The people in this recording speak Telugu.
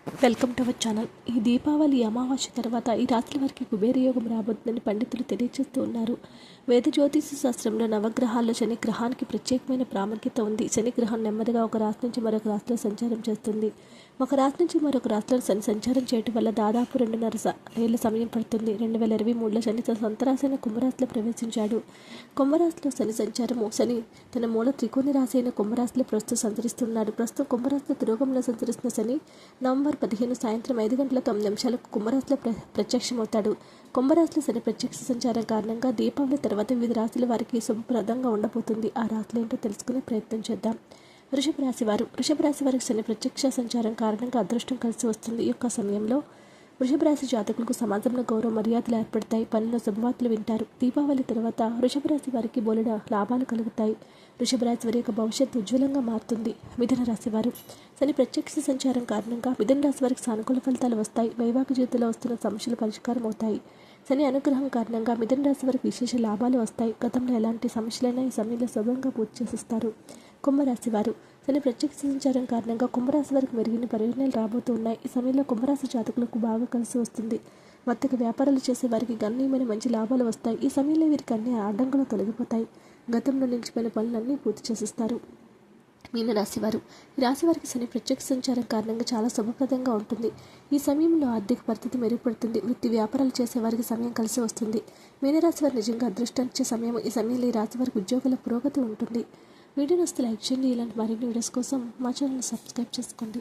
Welcome to our channel. ఈ దీపావళి అమావాస్య తర్వాత ఈ రాత్రి వారికి కుబేర యోగం రాబోతుందని పండితులు తెలియజేస్తూ ఉన్నారు. వేద జ్యోతిష శాస్త్రంలో నవగ్రహాల్లో శని గ్రహానికి ప్రత్యేకమైన ప్రాముఖ్యత ఉంది. శని గ్రహం నెమ్మదిగా ఒక రాశి నుంచి మరొక రాశిలో సంచారం చేస్తుంది. ఒక రాశి నుంచి మరొక రాశిలో శని సంచారం చేయడం వల్ల దాదాపు 2.5 ఏళ్ల సమయం పడుతుంది. 2023లో శని తన సొంత రాశి కుంభరాశిలో ప్రవేశించాడు. కుంభరాశిలో శని సంచారము శని తన మూల త్రికోణ రాశి అయిన కుంభరాశిలో ప్రస్తుతం సంచరిస్తున్నాడు. ప్రస్తుతం కుంభరాశిలో తిరోగంలో సంచరిస్తున్న శని నవంబర్ 15 సాయంత్రం 5:09 కుంభరాశిలో ప్రత్యక్షమవుతాడు. కుంభరాశిలో శని ప్రత్యక్ష సంచారం కారణంగా దీపావళి తర్వాత వివిధ రాశుల వారికి శుభప్రదంగా ఉండబోతుంది. ఆ రాశులు ఏంటో తెలుసుకునే ప్రయత్నం చేద్దాం. వృషభ రాశి వారికి శని ప్రత్యక్ష సంచారం కారణంగా అదృష్టం కలిసి వస్తుంది. ఈ యొక్క సమయంలో వృషభ రాశి జాతకులకు సమాజంలో గౌరవ మర్యాదలు ఏర్పడతాయి. పనిలో శుభవార్తలు వింటారు. దీపావళి తర్వాత వృషభ రాశి వారికి బోలెడ లాభాలు కలుగుతాయి. వృషభ రాశి వారి యొక్క భవిష్యత్తు ఉజ్వలంగా మారుతుంది. మిథున రాశి వారు శని ప్రత్యక్ష సంచారం కారణంగా మిథున రాశి వారికి సానుకూల ఫలితాలు వస్తాయి. వైవాహిక జీవితంలో వస్తున్న సమస్యలు పరిష్కారం అవుతాయి. శని అనుగ్రహం కారణంగా మిథున రాశి వారికి విశేష లాభాలు వస్తాయి. గతంలో ఎలాంటి సమస్యలైనా ఈ సమయంలో సులభంగా పూర్తి చేసిస్తారు. కుంభరాశి వారు శని ప్రత్యక్ష సంచారం కారణంగా కుంభరాశి వారికి మెరుగైన ప్రయోజనాలు రాబోతున్నాయి. ఈ సమయంలో కుంభరాశి జాతకులకు బాగా కలిసి వస్తుంది. వర్తక వ్యాపారాలు చేసే వారికి గణనీయమైన మంచి లాభాలు వస్తాయి. ఈ సమయంలో వీరికి అన్ని ఆటంకాలు తొలగిపోతాయి. గతంలో నిలిచిపోయిన పనులన్నీ పూర్తి చేసిస్తారు. మీనరాశి వారు ఈ రాశి వారికి శని ప్రత్యక్ష సంచారం కారణంగా చాలా శుభప్రదంగా ఉంటుంది. ఈ సమయంలో ఆర్థిక పరిస్థితి మెరుగుపడుతుంది. వృత్తి వ్యాపారాలు చేసే వారికి సమయం కలిసి వస్తుంది. మీనరాశి వారు నిజంగా అదృష్టాన్నిచ్చే సమయం. ఈ సమయంలో ఈ రాశి వారికి ఉద్యోగుల పురోగతి ఉంటుంది. వీడియో నచ్చితే లైక్ చేయండి. ఇలాంటి మరిన్ని వీడియోస్ కోసం మా ఛానల్ని సబ్స్క్రైబ్ చేసుకోండి.